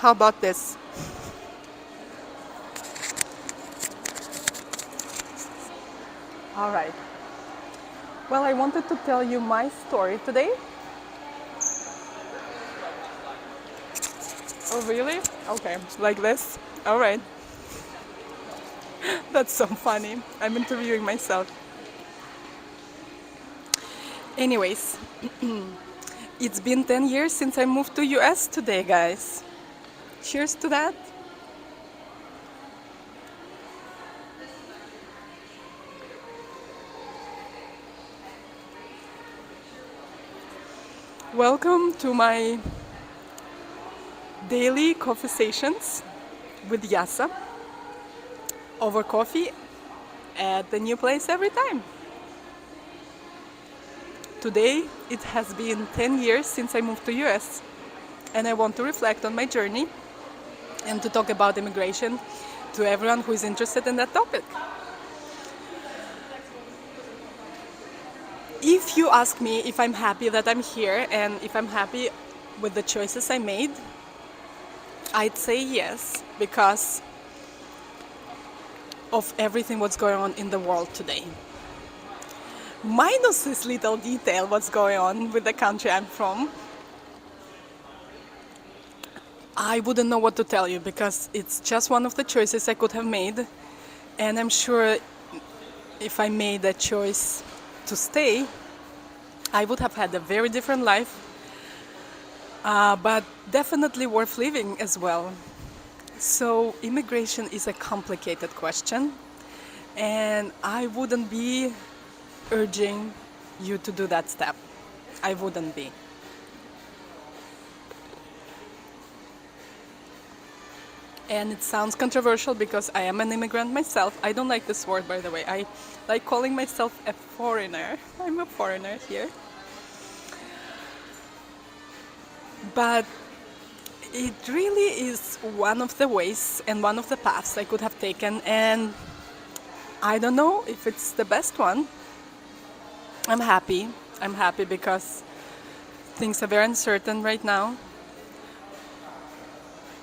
How about this? All right. Well, I wanted to tell you my story today. Oh, really? Okay, like this? All right. That's so funny. I'm interviewing myself. Anyways, it's been 10 years since I moved to US today, guys. Cheers to that. Welcome to my daily Coffeesations with Yasa over coffee at the new place every time. Today it has been 10 years since I moved to US and I want to reflect on my journey and to talk about immigration to everyone who is interested in that topic. If you ask me if I'm happy that I'm here and if I'm happy with the choices I made, I'd say yes, because of everything what's going on in the world today. Minus this little detail what's going on with the country I'm from, I wouldn't know what to tell you because it's just one of the choices I could have made, and I'm sure if I made a choice to stay, I would have had a very different life, but definitely worth living as well. So immigration is a complicated question, and I wouldn't be urging you to do that step. I wouldn't be. And it sounds controversial because I am an immigrant myself. I don't like this word, by the way. I like calling myself a foreigner. I'm a foreigner here. But it really is one of the ways and one of the paths I could have taken, and I don't know if it's the best one. I'm happy. I'm happy because things are very uncertain right now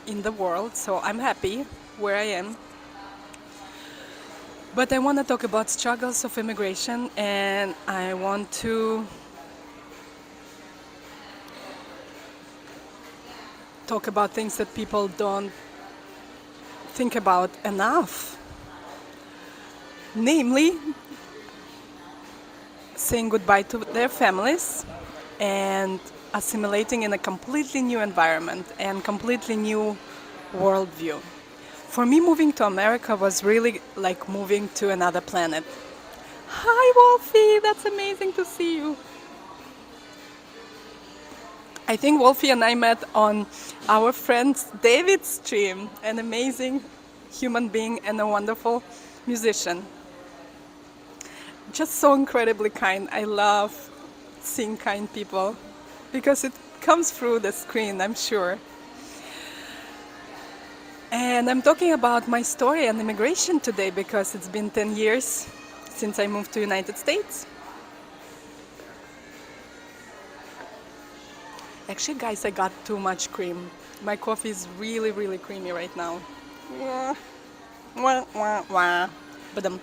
in the world, so I'm happy where I am. But I want to talk about struggles of immigration, and I want to talk about things that people don't think about enough. Namely, saying goodbye to their families and assimilating in a completely new environment and completely new worldview. For me, moving to America was really like moving to another planet. Hi, Wolfie! That's amazing to see you. I think Wolfie and I met on our friend David's stream, an amazing human being and a wonderful musician. Just so incredibly kind. I love seeing kind people because it comes through the screen, I'm sure. And I'm talking about my story and immigration today because it's been 10 years since I moved to the United States. Actually, guys, I got too much cream. My coffee is really, really creamy right now. Wah, wah, wah, wah. Ba-dum.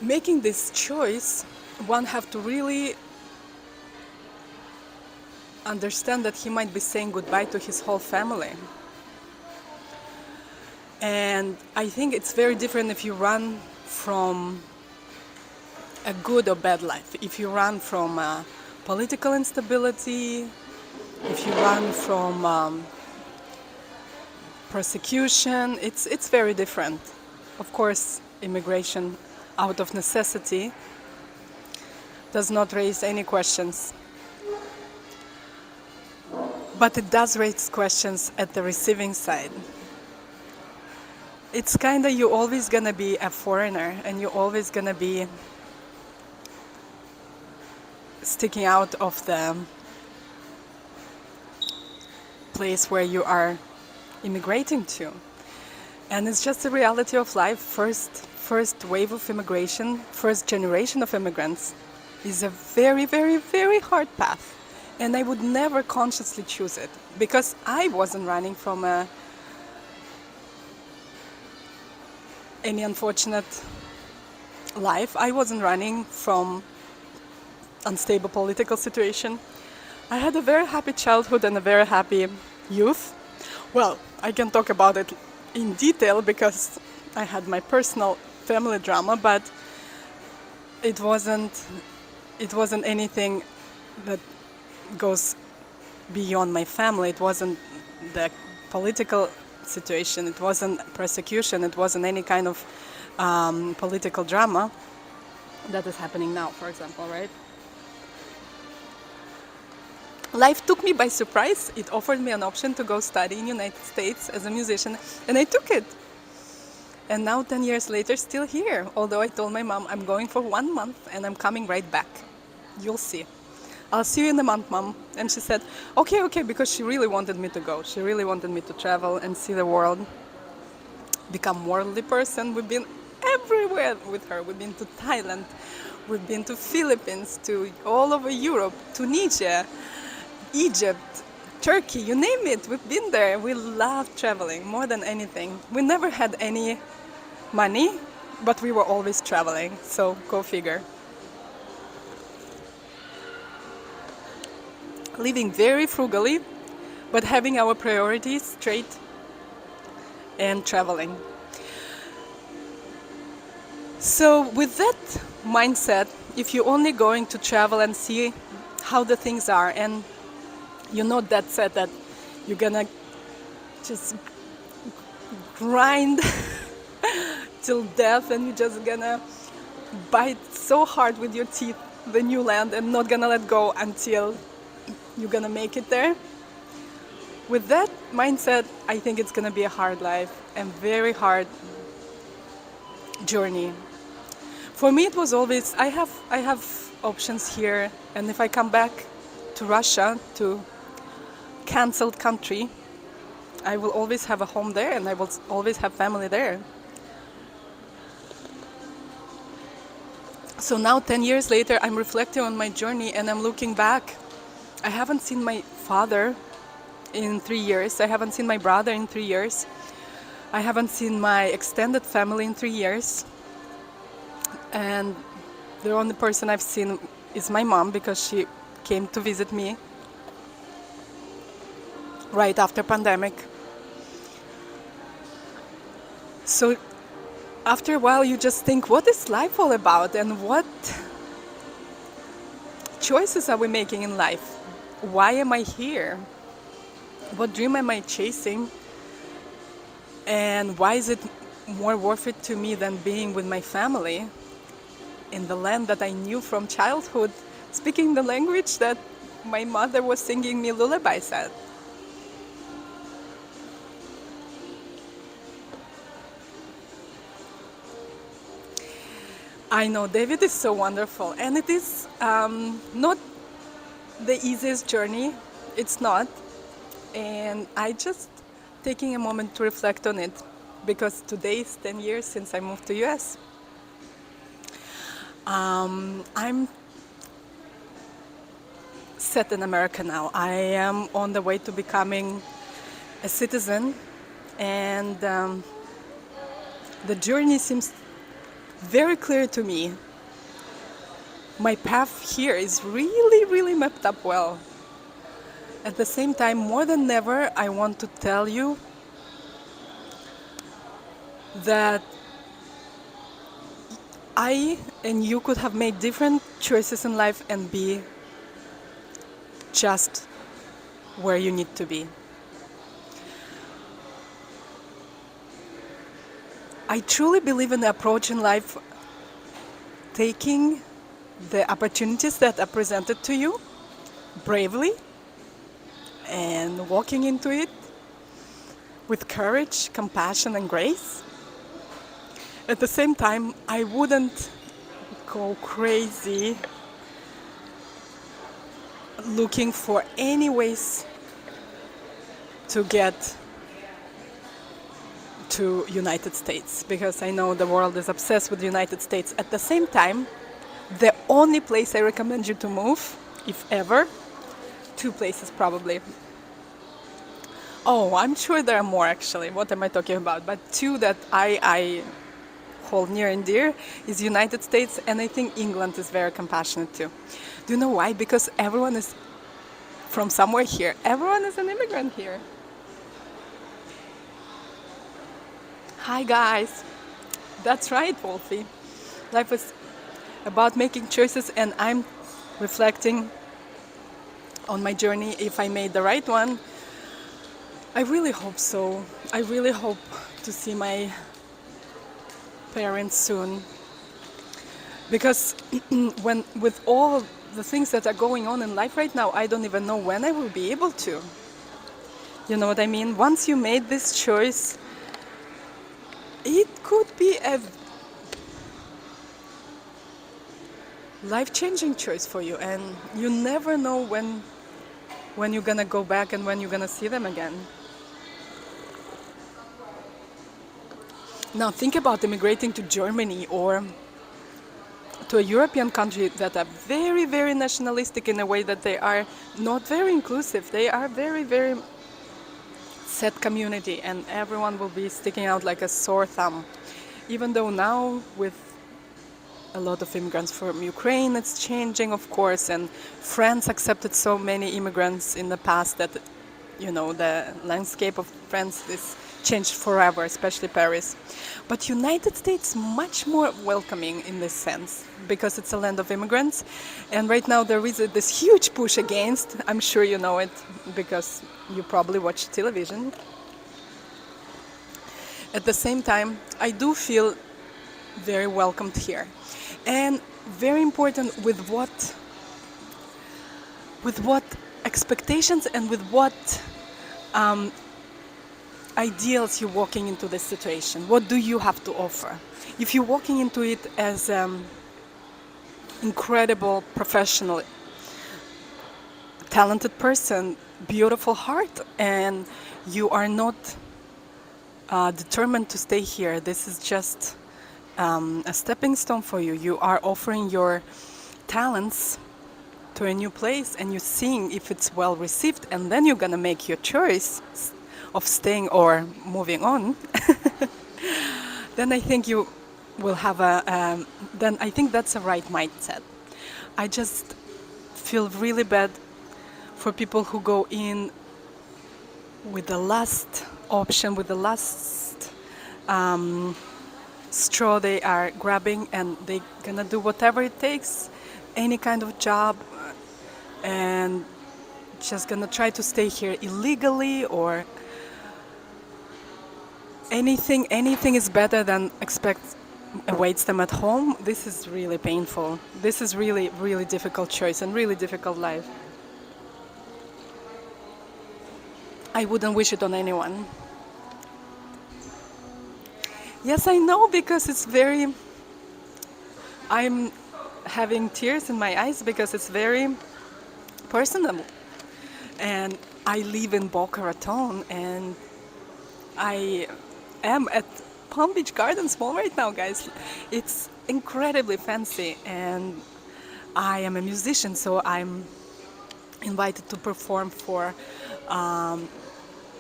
Making this choice, one have to really understand that he might be saying goodbye to his whole family. And I think it's very different if you run from a good or bad life. If you run from political instability, if you run from persecution, it's very different. Of course, immigration out of necessity does not raise any questions. But it does raise questions at the receiving side. It's kinda, you're always gonna be a foreigner and you're always gonna be sticking out of the place where you are immigrating to. And it's just the reality of life. First wave of immigration, first generation of immigrants is a very, very, very hard path. And I would never consciously choose it because I wasn't running from any unfortunate life. I wasn't running from unstable political situation. I had a very happy childhood and a very happy youth. Well, I can talk about it in detail because I had my personal family drama, but it wasn't anything that goes beyond my family. It wasn't the political situation, it wasn't persecution, it wasn't any kind of political drama that is happening now, for example, right? Life took me by surprise. It offered me an option to go study in United States as a musician, and I took it. And now 10 years later, still here. Although I told my mom, I'm going for 1 month and I'm coming right back. You'll see. I'll see you in a month, Mom. And she said, okay, because she really wanted me to go. She really wanted me to travel and see the world, become worldly person. We've been everywhere with her. We've been to Thailand, we've been to Philippines, to all over Europe, Tunisia, Egypt, Turkey, you name it, we've been there. We love traveling more than anything. We never had any money, but we were always traveling, so go figure. Living very frugally, but having our priorities straight and traveling. So with that mindset, if you're only going to travel and see how the things are, and you know that said that you're gonna just grind till death and you're just gonna bite so hard with your teeth the new land and not gonna let go until you're gonna make it there. With that mindset, I think it's gonna be a hard life and very hard journey. For me, it was always I have options here, and if I come back to Russia, to cancelled country, I will always have a home there and I will always have family there. So now 10 years later, I'm reflecting on my journey and I'm looking back. I haven't seen my father in 3 years. I haven't seen my brother in 3 years. I haven't seen my extended family in 3 years. And the only person I've seen is my mom because she came to visit me right after pandemic. So after a while you just think, what is life all about and what choices are we making in life? Why am I here? What dream am I chasing? And why is it more worth it to me than being with my family in the land that I knew from childhood, speaking the language that my mother was singing me lullabies at? I know, David is so wonderful, and it is not the easiest journey. It's not, and I just taking a moment to reflect on it because today is 10 years since I moved to US. I'm set in America now. I am on the way to becoming a citizen, and the journey seems very clear to me. My path here is really, really mapped up well. At the same time, more than ever, I want to tell you that I and you could have made different choices in life and be just where you need to be. I truly believe in the approach in life, taking the opportunities that are presented to you bravely and walking into it with courage, compassion, and grace. At the same time, I wouldn't go crazy looking for any ways to get to United States, because I know the world is obsessed with the United States. At the same time, The only place I recommend you to move, if ever, two places probably. Oh, I'm sure there are more actually. What am I talking about? But two that I hold near and dear is United States, and I think England is very compassionate too. Do you know why? Because everyone is from somewhere here. Everyone is an immigrant here. Hi guys. That's right, Wolfie. Life is about making choices, and I'm reflecting on my journey if I made the right one. I really hope so. I really hope to see my parents soon. Because when with all the things that are going on in life right now, I don't even know when I will be able to. You know what I mean? Once you made this choice, it could be a life-changing choice for you, and you never know when you're gonna go back and when you're gonna see them again. Now think about immigrating to Germany or to a European country that are very, very nationalistic in a way that they are not very inclusive. They are very, very set community, and everyone will be sticking out like a sore thumb. Even though now with a lot of immigrants from Ukraine, it's changing, of course, and France accepted so many immigrants in the past that, you know, the landscape of France is changed forever, especially Paris. But United States much more welcoming in this sense because it's a land of immigrants, and right now there is this huge push against. I'm sure you know it because you probably watch television. At the same time, I do feel very welcomed here. And very important with what expectations and with what ideals you're walking into this situation. What do you have to offer? If you're walking into it as incredible professional, talented person, beautiful heart, and you are not determined to stay here, this is just a stepping stone for you. You are offering your talents to a new place, and you're seeing if it's well received, and then you're gonna make your choice of staying or moving on. Then I think you will have then I think that's a right mindset. I just feel really bad for people who go in with the last option, with the last straw they are grabbing, and they're gonna do whatever it takes, any kind of job, and just gonna try to stay here illegally, or anything is better than awaits them at home. This is really painful. This is really, really difficult choice and really difficult life. I wouldn't wish it on anyone. Yes, I know, because I'm having tears in my eyes because it's very personal. And I live in Boca Raton, and I am at Palm Beach Gardens Mall right now, guys. It's incredibly fancy, and I am a musician, so I'm invited to perform for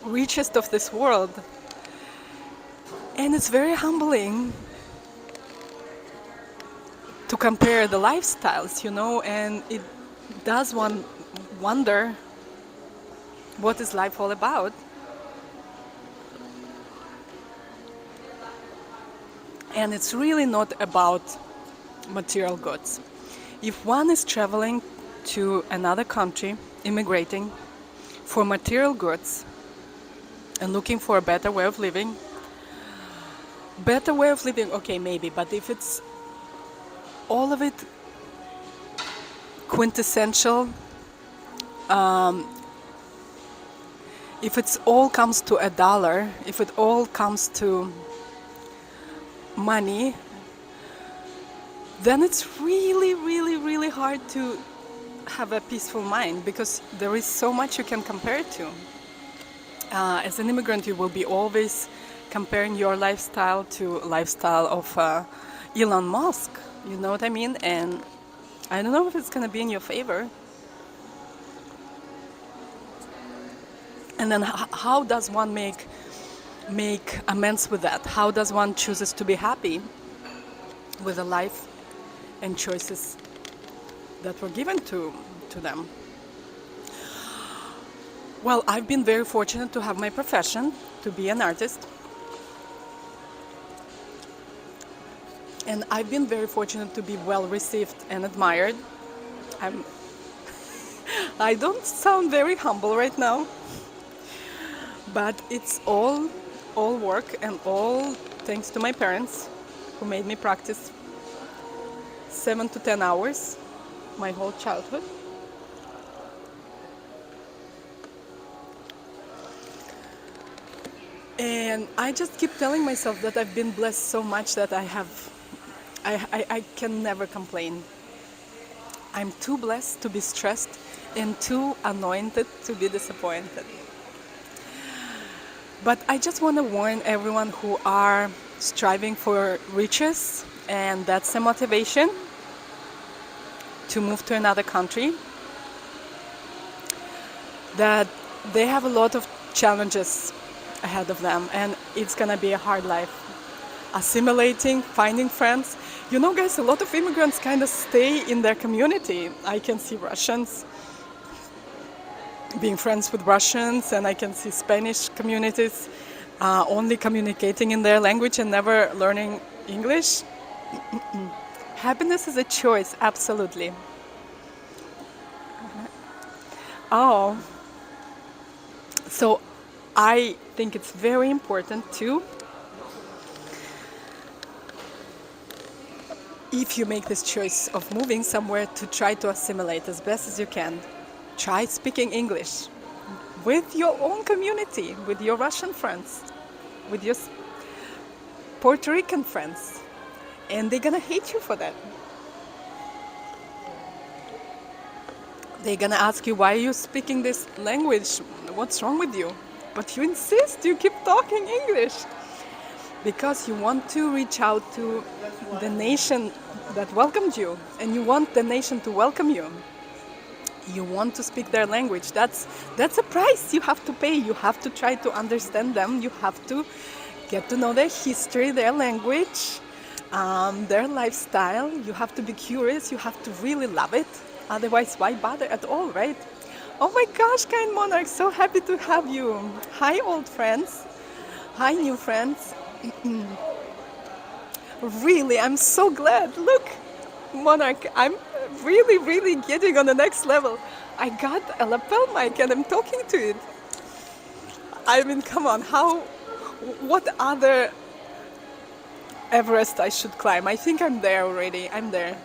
richest of this world. And it's very humbling to compare the lifestyles, you know, and it does one wonder what is life all about. And it's really not about material goods. If one is traveling to another country, immigrating for material goods and looking for a better way of living, okay, maybe, but if it's all of it quintessential, if it's all comes to a dollar, if it all comes to money, then it's really, really, really hard to have a peaceful mind, because there is so much you can compare it to. As an immigrant, you will be always comparing your lifestyle to lifestyle of Elon Musk, you know what I mean? And I don't know if it's gonna be in your favor. And then how does one make amends with that? How does one chooses to be happy with a life and choices that were given to them? Well, I've been very fortunate to have my profession, to be an artist. And I've been very fortunate to be well received and admired. I'm, I don't sound very humble right now, but it's all work and all thanks to my parents who made me practice 7 to 10 hours my whole childhood. And I just keep telling myself that I've been blessed so much that I can never complain. I'm too blessed to be stressed and too anointed to be disappointed. But I just want to warn everyone who are striving for riches, and that's a motivation to move to another country, that they have a lot of challenges ahead of them, and it's gonna be a hard life. Assimilating, finding friends. You know, guys, a lot of immigrants kind of stay in their community. I can see Russians being friends with Russians, and I can see Spanish communities only communicating in their language and never learning English. Happiness is a choice, absolutely. Oh, so I think it's very important too, if you make this choice of moving somewhere, to try to assimilate as best as you can. Try speaking English with your own community, with your Russian friends, with your Puerto Rican friends, and they're gonna hate you for that. They're gonna ask you, why are you speaking this language? What's wrong with you? But you insist, you keep talking English. Because you want to reach out to the nation that welcomed you, and you want the nation to welcome you. You want to speak their language. That's a price you have to pay. You have to try to understand them. You have to get to know their history, their language, their lifestyle. You have to be curious. You have to really love it. Otherwise, why bother at all, right? Oh my gosh, kind monarch, so happy to have you. Hi, old friends. Hi, new friends. Really, I'm so glad. Look, monarch, I'm really getting on the next level. I got a lapel mic and I'm talking to it. I mean, come on, what other Everest I should climb? I think I'm there already. I'm there.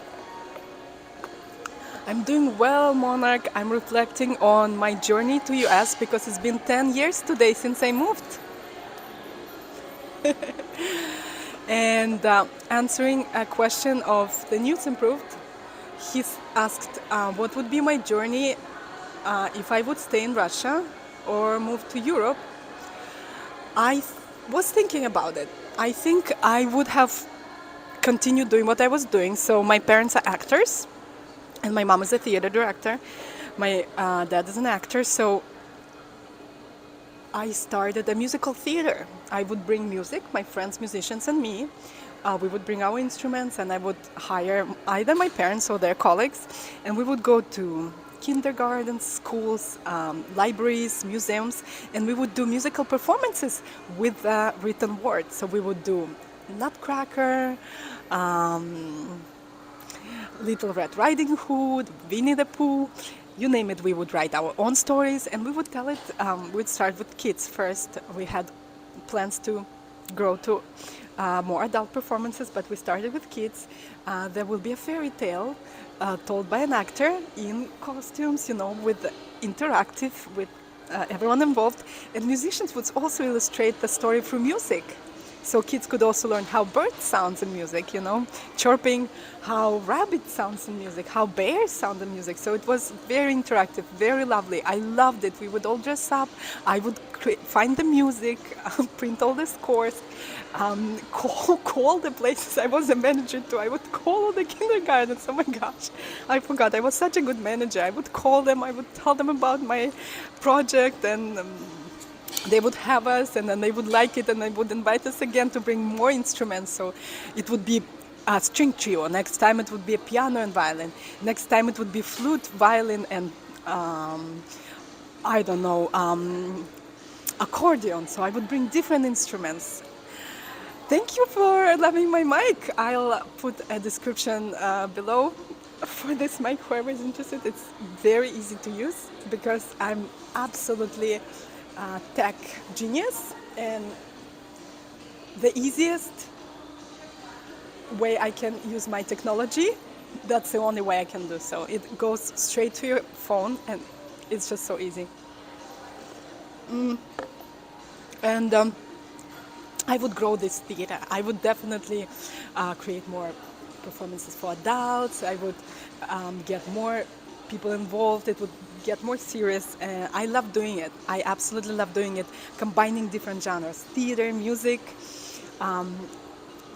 I'm doing well, monarch. I'm reflecting on my journey to US because it's been 10 years today since I moved. And answering a question of the News Improved, he's asked what would be my journey if I would stay in Russia or move to Europe. I was thinking about it. I think I would have continued doing what I was doing. So my parents are actors, and my mom is a theater director. My dad is an actor, so I started a musical theater. I would bring music, my friends, musicians, and me. We would bring our instruments, and I would hire either my parents or their colleagues, and we would go to kindergartens, schools, libraries, museums, and we would do musical performances with written words. So we would do Nutcracker, Little Red Riding Hood, Winnie the Pooh, you name it. We would write our own stories and we would tell it. We'd start with kids first. We had plans to grow to more adult performances, but we started with kids. There will be a fairy tale told by an actor in costumes, with interactive, with everyone involved. And musicians would also illustrate the story through music. So kids could also learn how birds sounds in music, chirping, how rabbit sounds in music, how bears sound in music. So it was very interactive, very lovely. I loved it. We would all dress up. I would find the music, print all the scores, call the places I was a manager to. I would call all the kindergartens. Oh my gosh, I forgot. I was such a good manager. I would call them. I would tell them about my project, and they would have us, and then they would like it, and they would invite us again to bring more instruments. So it would be a string trio. Next time it would be a piano and violin. Next time it would be flute, violin, and I don't know, accordion. So I would bring different instruments. Thank you for loving my mic. I'll put a description below for this mic, whoever is interested. It's very easy to use because I'm absolutely tech genius, and the easiest way I can use my technology, that's the only way I can do so. It goes straight to your phone, and it's just so easy. And I would grow this theater. I would definitely create more performances for adults. I would get more people involved. It would get more serious. I love doing it. I absolutely love doing it, combining different genres: theater, music,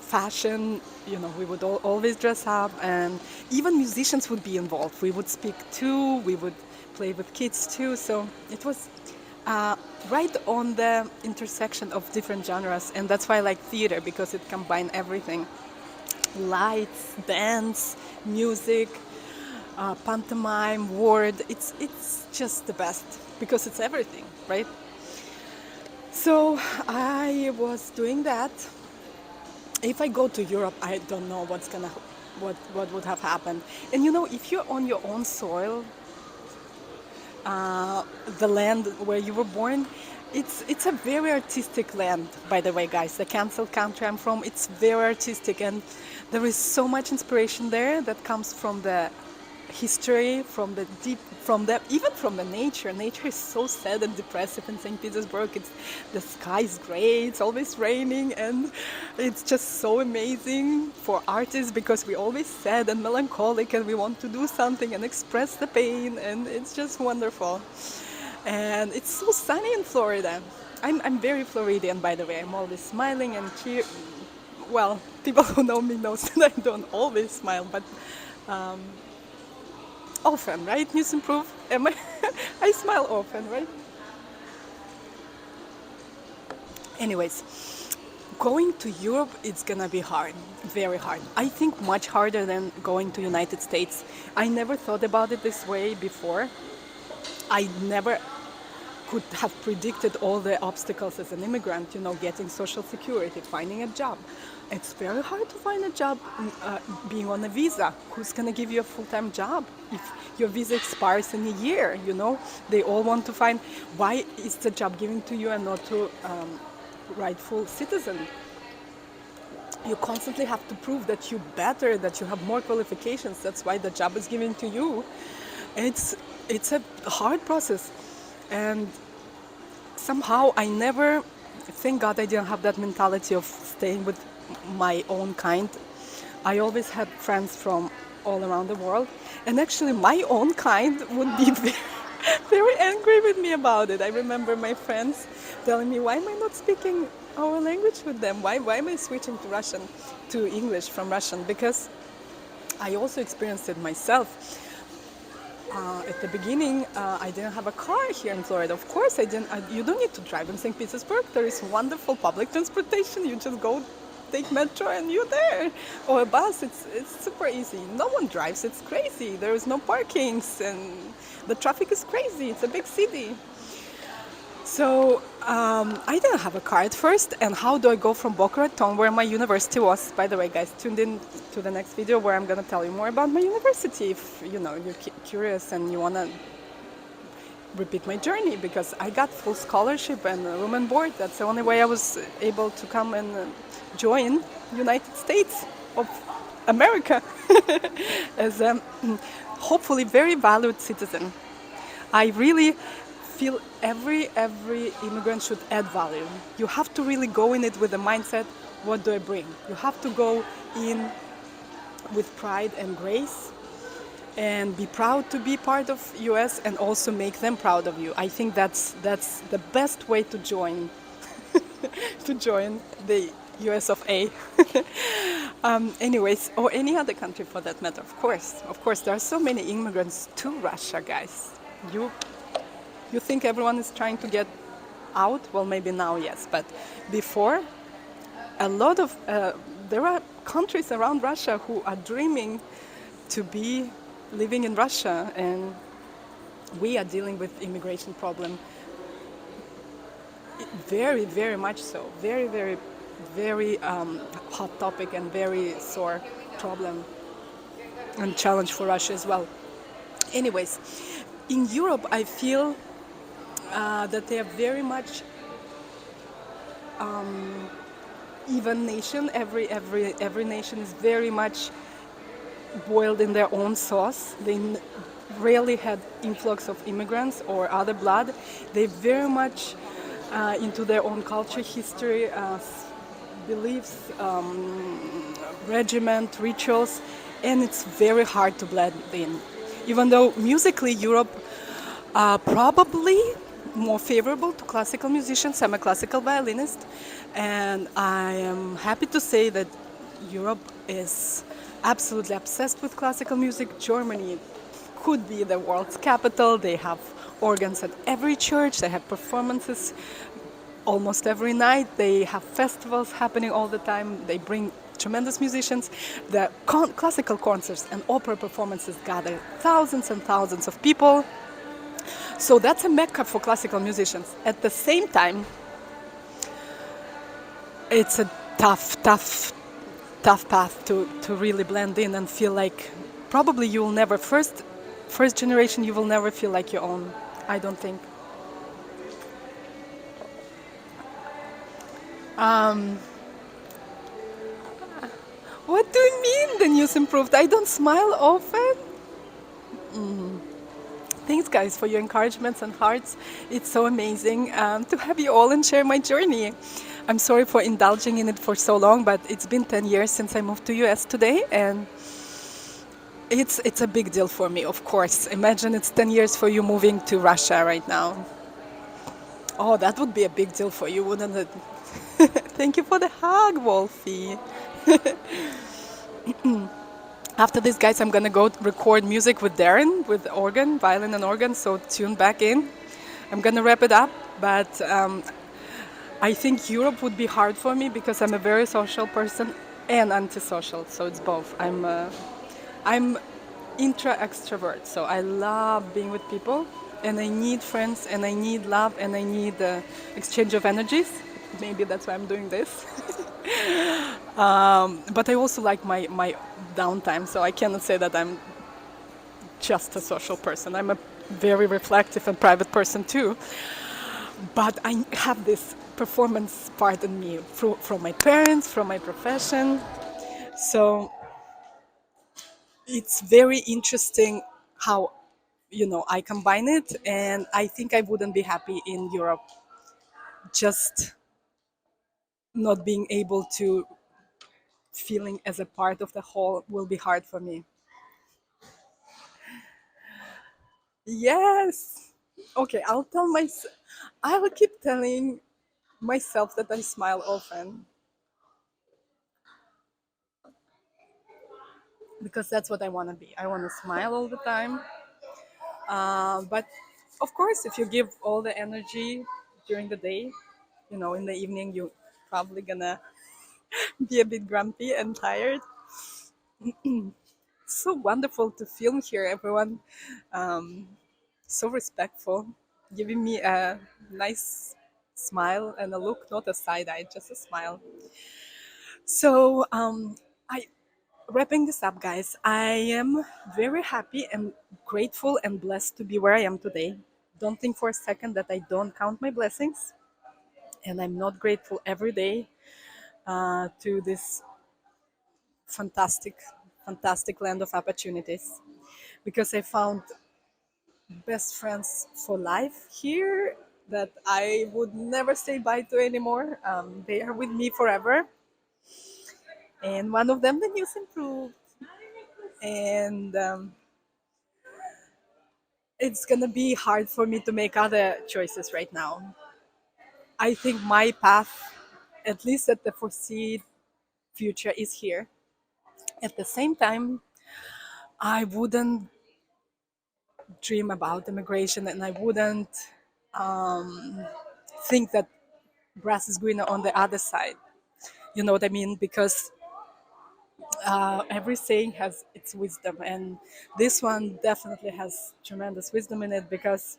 fashion. We would always dress up, and even musicians would be involved. We would speak too. We would play with kids too. So it was right on the intersection of different genres, and that's why I like theater, because it combined everything: lights, dance, music, pantomime, word. It's just the best because it's everything, right? So I was doing that. If I go to Europe, I don't know what would have happened. And if you're on your own soil, the land where you were born, it's a very artistic land, by the way, guys. The cancelled country I'm from, it's very artistic, and there is so much inspiration there that comes from the history, even from the nature. Nature is so sad and depressive in St. Petersburg. The sky is gray, it's always raining, and it's just so amazing for artists because we're always sad and melancholic, and we want to do something and express the pain, and it's just wonderful. And it's so sunny in Florida. I'm very Floridian, by the way. I'm always smiling and well, people who know me knows that I don't always smile, but often, right? News improve. I smile often, right? Anyways, going to Europe, it's gonna be hard, very hard. I think much harder than going to United States. I never thought about it this way before. I never could have predicted all the obstacles as an immigrant, getting social security, finding a job. It's very hard to find a job being on a visa. Who's going to give you a full-time job if your visa expires in a year? They all want to find, why is the job given to you and not to rightful citizen? You constantly have to prove that you're better, that you have more qualifications. That's why the job is given to you. It's a hard process. And somehow thank God I didn't have that mentality of staying with my own kind. I always had friends from all around the world, and actually my own kind would be very, very angry with me about it. I remember my friends telling me, why am I not speaking our language with them? Why am I switching to English from Russian? Because I also experienced it myself. At the beginning, I didn't have a car here in Florida. Of course, I didn't. You don't need to drive in St. Petersburg. There is wonderful public transportation. You just go, take metro, and you're there. Or a bus. It's super easy. No one drives. It's crazy. There is no parkings, and the traffic is crazy. It's a big city. So I didn't have a car at first, and how do I go from Boca Raton, where my university was? By the way, guys, tune in to the next video where I'm going to tell you more about my university if you're curious and you want to repeat my journey, because I got full scholarship and room and board. That's the only way I was able to come and join United States of America as a hopefully very valued citizen. I really feel every immigrant should add value. You have to really go in it with the mindset, what do I bring? You have to go in with pride and grace and be proud to be part of US and also make them proud of you. I think that's the best way to join to join the US of A. Anyways, or any other country for that matter. Of course, there are so many immigrants to Russia, guys. You you think everyone is trying to get out? Well, maybe now, yes, but before, a lot of there are countries around Russia who are dreaming to be living in Russia, and we are dealing with immigration problem very, very much so. Very, very, very hot topic and very sore problem and challenge for Russia as well. Anyways, in Europe, I feel that they are very much even nation. Every nation is very much boiled in their own sauce. They rarely had influx of immigrants or other blood. They very much into their own culture, history, beliefs, regiment, rituals, and it's very hard to blend in. Even though musically Europe probably more favorable to classical musicians. I'm a classical violinist, and I am happy to say that Europe is absolutely obsessed with classical music. Germany could be the world's capital. They have organs at every church. They have performances almost every night. They have festivals happening all the time. They bring tremendous musicians. The classical concerts and opera performances gather thousands and thousands of people. So that's a mecca for classical musicians. At the same time, it's a tough path to really blend in and feel like probably you will never, first generation, you will never feel like your own, I don't think. What do you mean the news improved? I don't smile often. Thanks, guys, for your encouragements and hearts. It's so amazing to have you all and share my journey. I'm sorry for indulging in it for so long, but it's been 10 years since I moved to US today, and it's a big deal for me, of course. Imagine it's 10 years for you moving to Russia right now. Oh, that would be a big deal for you, wouldn't it? Thank you for the hug, Wolfie. After this, guys, I'm gonna go record music with Darren with organ, violin and organ, so tune back in. I'm gonna wrap it up, but I think Europe would be hard for me because I'm a very social person and antisocial, so it's both. I'm intra-extrovert, so I love being with people, and I need friends, and I need love, and I need exchange of energies. Maybe that's why I'm doing this. But I also like my downtime, so I cannot say that I'm just a social person. I'm a very reflective and private person too. But I have this performance part in me from my parents, from my profession. So it's very interesting how I combine it, and I think I wouldn't be happy in Europe just not being able to feeling as a part of the whole will be hard for me. Yes. Okay, I will keep telling myself that I smile often because that's what I want to be. I want to smile all the time. But of course, if you give all the energy during the day, in the evening, you're probably gonna be a bit grumpy and tired. So wonderful to film here, everyone. Um, so respectful, giving me a nice smile and a look, not a side eye, just a smile. So, I wrapping this up, guys. I am very happy and grateful and blessed to be where I am today. Don't think for a second that I don't count my blessings, and I'm not grateful every day to this fantastic, fantastic land of opportunities because I found best friends for life here that I would never say bye to anymore. They are with me forever. And one of them, the news improved. And it's gonna be hard for me to make other choices right now. I think my path, at least at the foreseen future, is here. At the same time, I wouldn't dream about immigration, and I wouldn't think that grass is greener on the other side. You know what I mean? Because every saying has its wisdom, and this one definitely has tremendous wisdom in it because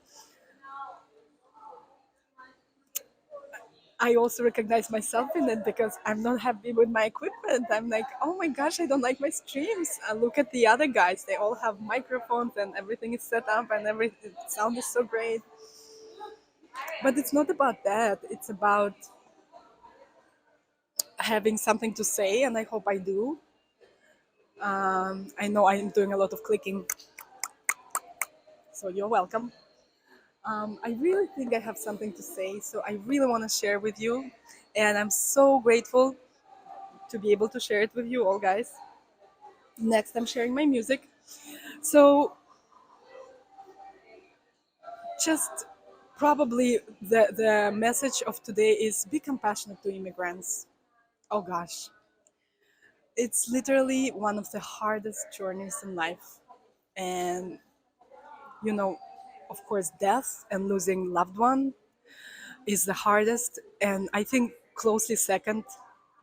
I also recognize myself in it because I'm not happy with my equipment. I'm like, oh my gosh, I don't like my streams. I look at the other guys; they all have microphones and everything is set up, and everything sound is so great. But it's not about that. It's about having something to say, and I hope I do. I know I'm doing a lot of clicking, so you're welcome. I really think I have something to say, so I really want to share with you, and I'm so grateful to be able to share it with you all, guys. Next, I'm sharing my music. So, just probably the message of today is be compassionate to immigrants. Oh gosh, it's literally one of the hardest journeys in life. And, you know, of course, death and losing loved one is the hardest. And I think closely second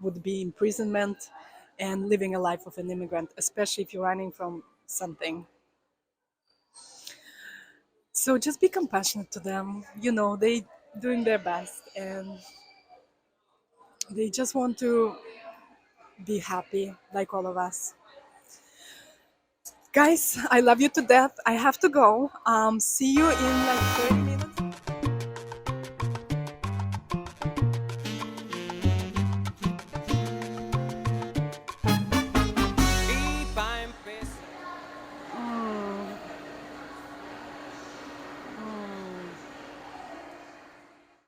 would be imprisonment and living a life of an immigrant, especially if you're running from something. So just be compassionate to them. You know, they doing their best and they just want to be happy like all of us. Guys, I love you to death. I have to go. See you in like 30 minutes.